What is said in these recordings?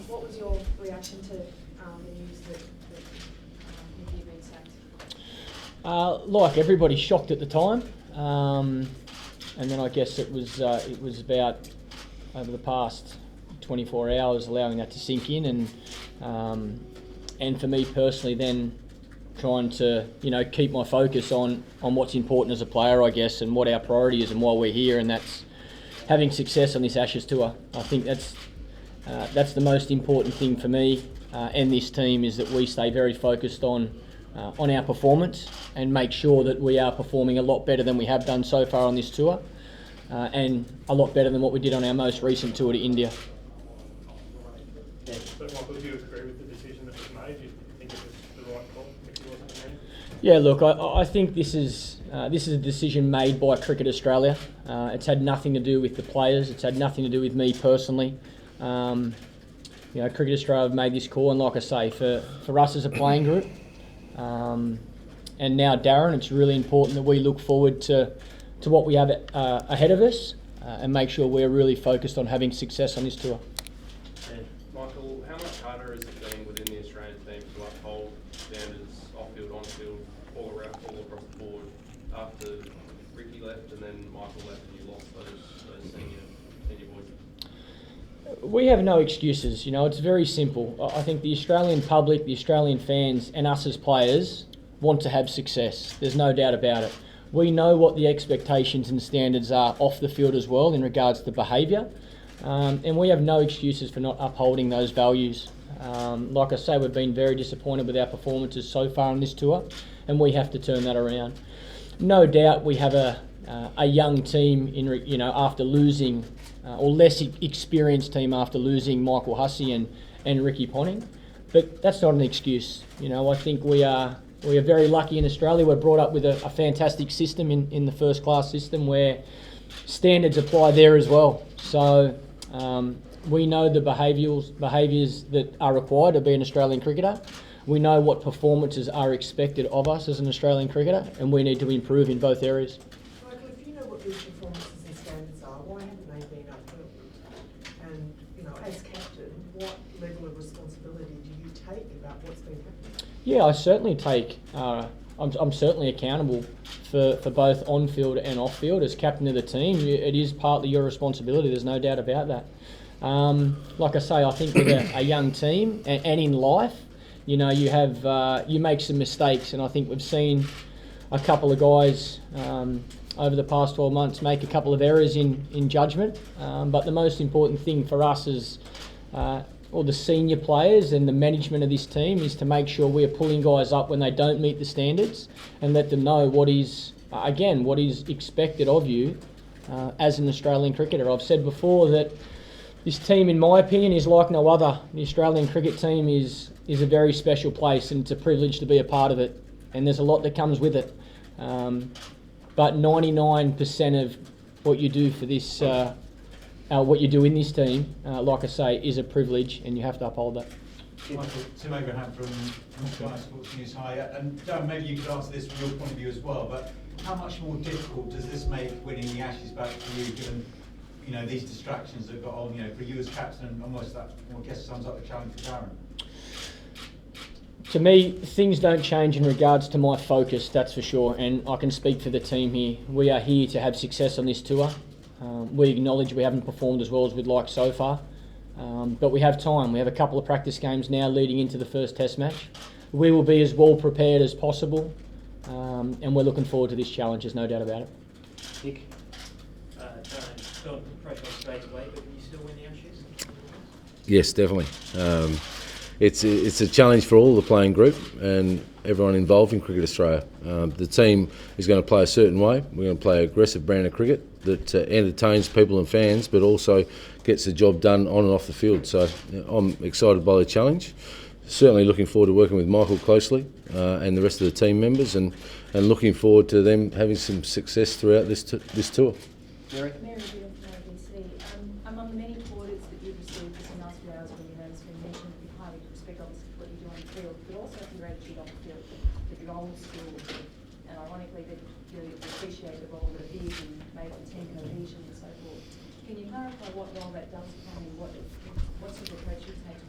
What was your reaction to the news that Nicky had been sacked? Like everybody, shocked at the time, and then I guess it was about over the past 24 hours allowing that to sink in, and for me personally, then trying to keep my focus on what's important as a player, I guess, and what our priority is and why we're here, and that's having success on this Ashes tour. I think that's the most important thing for me and this team, is that we stay very focused on our performance and make sure that we are performing a lot better than we have done so far on this tour, and a lot better than what we did on our most recent tour to India. But Michael, do you agree with the decision that was made? Do you think it was the right call if he wasn't named? Yeah, look, I think this is a decision made by Cricket Australia. It's had nothing to do with the players. It's had nothing to do with me personally. Cricket Australia have made this call, and like I say, for us as a playing group, and now Darren, it's really important that we look forward to what we have ahead of us, and make sure we're really focused on having success on this tour. And Michael, how much harder has it been within the Australian team to uphold standards off-field, on-field, all across the board, after Ricky left and then Michael left and you lost those senior boys? We have no excuses. It's very simple. I think the Australian public, the Australian fans, and us as players want to have success. There's no doubt about it. We know what the expectations and standards are off the field as well in regards to behaviour, and we have no excuses for not upholding those values. Like I say, we've been very disappointed with our performances so far on this tour, and we have to turn that around. No doubt we have a young team after losing, or less experienced team after losing Michael Hussey and Ricky Ponting, but that's not an excuse. I think we are very lucky in Australia. We're brought up with a fantastic system in the first class system where standards apply there as well. So we know the behaviours that are required to be an Australian cricketer. We know what performances are expected of us as an Australian cricketer, and we need to improve in both areas. Michael, if you know what these performances and standards are, why haven't they been upheld? And, as captain, what level of responsibility do you take about what's been happening? Yeah, I certainly take. I'm certainly accountable for both on-field and off-field. As captain of the team, it is partly your responsibility. There's no doubt about that. Like I say, I think with a young team and in life, you make some mistakes, and I think we've seen a couple of guys over the past 12 months make a couple of errors in judgment. But the most important thing for us is, or the senior players and the management of this team, is to make sure we are pulling guys up when they don't meet the standards, and let them know what is expected of you as an Australian cricketer. I've said before that this team, in my opinion, is like no other. The Australian cricket team is a very special place, and it's a privilege to be a part of it, and there's a lot that comes with it. But 99% of what you do for this, what you do in this team, like I say, is a privilege, and you have to uphold that. Michael, Tim Abraham from Sky Sports News. Hi, and Darren, maybe you could answer this from your point of view as well, but how much more difficult does this make winning the Ashes back for you, given these distractions that got on, for you as captain, and almost that, I guess, sums up the challenge for Darren? To me, things don't change in regards to my focus, that's for sure, and I can speak for the team here. We are here to have success on this tour. We acknowledge we haven't performed as well as we'd like so far, but we have time. We have a couple of practice games now leading into the first Test match. We will be as well prepared as possible, and we're looking forward to this challenge, there's no doubt about it. Nick? Felt pressure straight away, but can you still win the Ashes? Yes, definitely. It's a challenge for all the playing group and everyone involved in Cricket Australia. The team is going to play a certain way. We're going to play an aggressive brand of cricket that entertains people and fans, but also gets the job done on and off the field. So I'm excited by the challenge. Certainly looking forward to working with Michael closely and the rest of the team members, and looking forward to them having some success throughout this tour. Mary? Among the many plaudits that you've received just in the last few hours when it's been mentioned that you highly respect obviously what you do on the field, but also for gratitude off the field, that you're old school, and ironically that you appreciate the role that it is in maybe team cohesion and so forth. Can you clarify what role that does play, what sort of approach you take to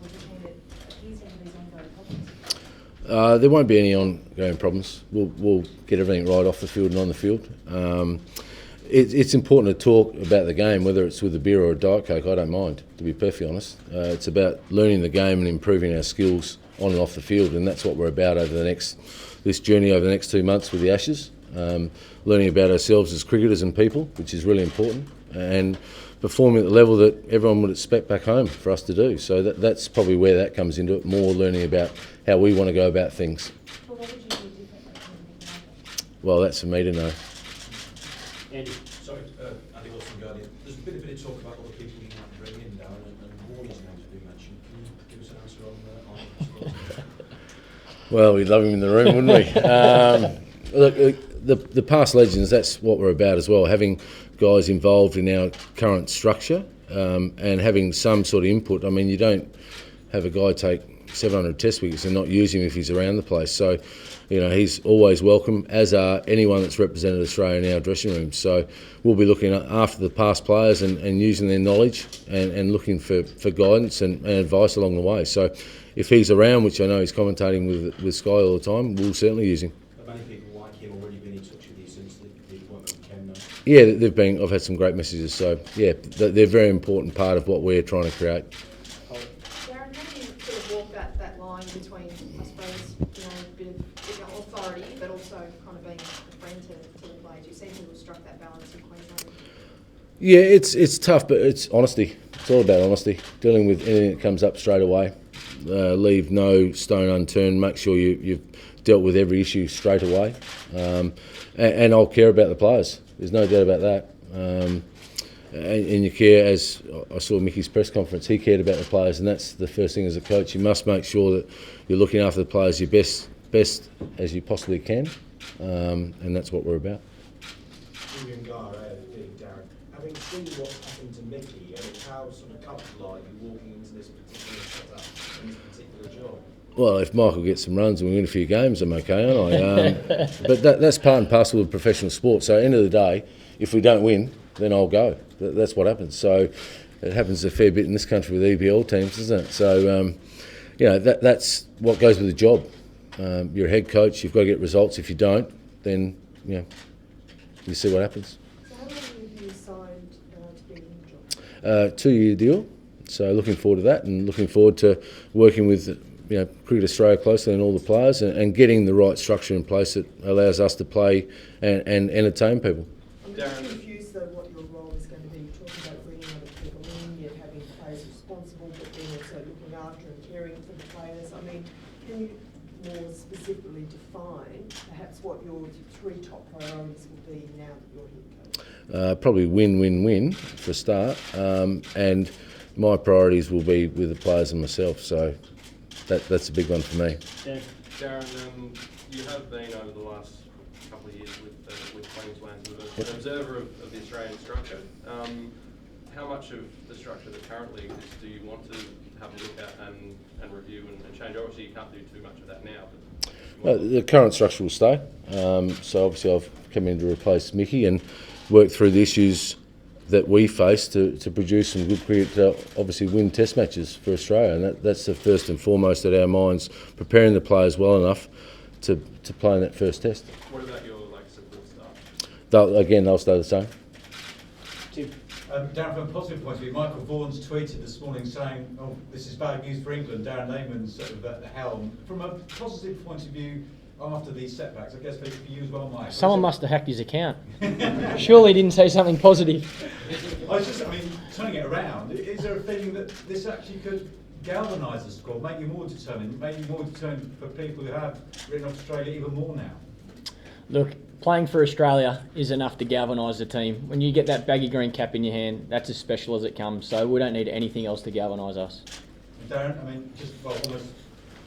There won't be any ongoing problems. We'll get everything right off the field and on the field. It's important to talk about the game, whether it's with a beer or a Diet Coke. I don't mind, to be perfectly honest. It's about learning the game and improving our skills on and off the field, and that's what we're about over this journey over the next 2 months with the Ashes. Learning about ourselves as cricketers and people, which is really important, and performing at the level that everyone would expect back home for us to do. So that's probably where that comes into it, more learning about how we want to go about things. Well, what would you do differently? Well, that's for me to know. Andy? Sorry, Andy Wilson, Guardian. There's a bit of talk about other people you might bring in, Darren, and Warner's names have been mentioned. Can you give us an answer on Well, we'd love him in the room, wouldn't we? Look, the past legends, that's what we're about as well, having guys involved in our current structure and having some sort of input. I mean, you don't have a guy take 700 test wickets and not use him if he's around the place. So, he's always welcome, as are anyone that's represented Australia in our dressing room. So we'll be looking after the past players and using their knowledge and looking for guidance and advice along the way. So if he's around, which I know he's commentating with Sky all the time, we'll certainly use him. Have many people like him already been in touch with you since the appointment with Ken? Yeah, they've been. I've had some great messages. So yeah, they're a very important part of what we're trying to create. Darren, how do you sort of walk that line between, I suppose, a bit of authority, but also kind of being a friend to the players? You seem to have struck that balance in Queensland. Yeah, it's tough, but it's honesty. It's all about honesty. Dealing with anything that comes up straight away. Leave no stone unturned. Make sure you've dealt with every issue straight away. And I'll care about the players. There's no doubt about that. And you care, as I saw Mickey's press conference, he cared about the players, and that's the first thing as a coach. You must make sure that you're looking after the players your best as you possibly can, and that's what we're about. Darren, having seen what's happened to Mickey, how sort of comfortable are you walking into this particular setup and this particular job? Well, if Michael gets some runs and we win a few games, I'm okay, aren't I? But that's part and parcel of professional sport. So at the end of the day, if we don't win, then I'll go. That's what happens. So it happens a fair bit in this country with EPL teams, doesn't it? So, that's what goes with the job. You're a head coach, you've got to get results. If you don't, then, you see what happens. So how long have you signed to be in the job? 2-year deal. So looking forward to that, and looking forward to working with Cricket Australia closely and all the players and getting the right structure in place that allows us to play and entertain people. I'm just confused though what your role is going to be. You're talking about bringing other people in, yet having players responsible, but then also looking after and caring for the players. I mean, can you more specifically define perhaps what your 3 top priorities will be now that you're head coach? Probably win for a start, and my priorities will be with the players and myself. So that's a big one for me. Yeah. Darren, you have been over the last couple of years with Queensland as an observer of the Australian structure. How much of the structure that currently exists do you want to have a look at and review and change? Obviously, you can't do too much of that now. The current structure will stay. So obviously I've come in to replace Mickey and work through the issues that we face to produce some good cricket, obviously win test matches for Australia, and that's the first and foremost at our minds, preparing the players well enough to play in that first test. What about your support staff? They'll stay the same. Tim? Darren, from a positive point of view, Michael Vaughan's tweeted this morning saying, "Oh, this is bad news for England." Darren Lehmann's sort of at the helm. From a positive point of view, after these setbacks, I guess maybe for you as well, Mike. Someone must have hacked his account. Surely he didn't say something positive. Turning it around, is there a feeling that this actually could galvanise the squad, make you more determined for people who have written off Australia even more now? Look, playing for Australia is enough to galvanise the team. When you get that baggy green cap in your hand, that's as special as it comes. So we don't need anything else to galvanise us. Darren, almost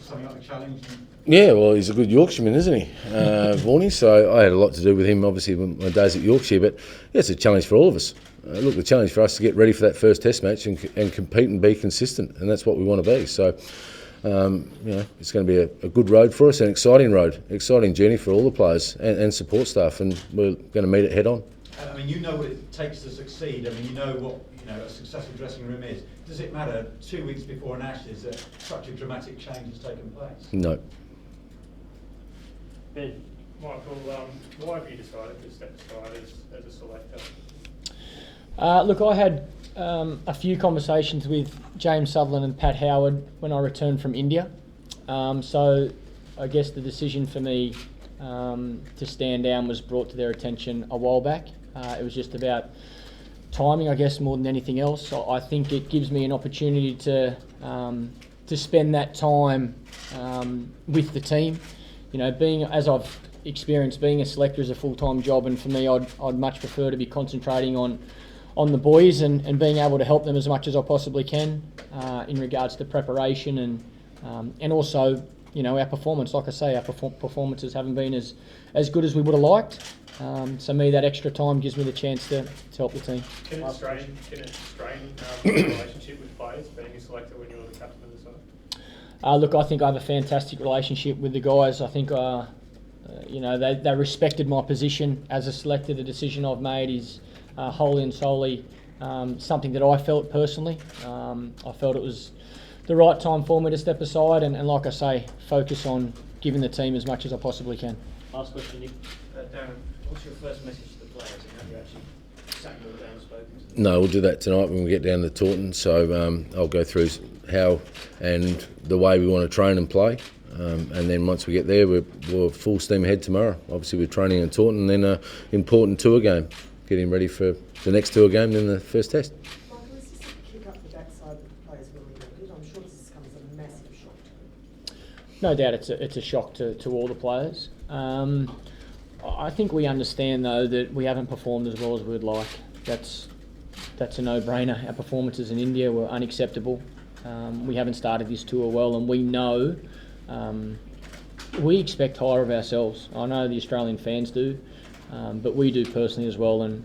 something like a challenge. Yeah, well, he's a good Yorkshireman, isn't he, Vaughnie? So I had a lot to do with him, obviously, when my days at Yorkshire. But yeah, it's a challenge for all of us. Look, the challenge for us to get ready for that first Test match and compete and be consistent, and that's what we want to be. So, it's going to be a good road for us, an exciting road, exciting journey for all the players and support staff, and we're going to meet it head on. You know what it takes to succeed. You know what a successful dressing room is. Does it matter 2 weeks before an Ashes that such a dramatic change has taken place? No. Ben. Michael, why have you decided to step aside as a selector? Look, I had a few conversations with James Sutherland and Pat Howard when I returned from India. So I guess the decision for me to stand down was brought to their attention a while back. It was just about timing, I guess, more than anything else. So I think it gives me an opportunity to spend that time with the team. You know, being, as I've experienced, being a selector is a full-time job, and for me, I'd much prefer to be concentrating on the boys and being able to help them as much as I possibly can in regards to preparation and also, you know, our performance. Like I say, our performances haven't been as good as we would have liked. So me, that extra time gives me the chance to help the team. Can it strain the relationship with players, being a selector when you're the captain of the side? Look, I think I have a fantastic relationship with the guys. I think, you know, they respected my position as a selector. The decision I've made is wholly and solely something that I felt personally. I felt it was the right time for me to step aside and like I say, focus on giving the team as much as I possibly can. Last question, Nick. Darren, what's your first message to the players, and have you actually sat them all down and spoken to them? No, we'll do that tonight when we get down to Taunton. So I'll go through how and the way we want to train and play. And then once we get there, we're full steam ahead tomorrow. Obviously, we're training in Taunton, then an important tour game. Getting ready for the next tour game, then the first test. Michael, is this a kick up the backside that the players really needed? I'm sure this comes as a massive shock to them. No doubt it's a shock to all the players. I think we understand though that we haven't performed as well as we'd like. That's a no-brainer. Our performances in India were unacceptable. We haven't started this tour well, and we know we expect higher of ourselves. I know the Australian fans do, but we do personally as well, and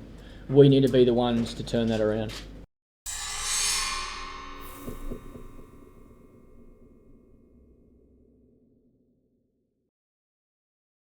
we need to be the ones to turn that around.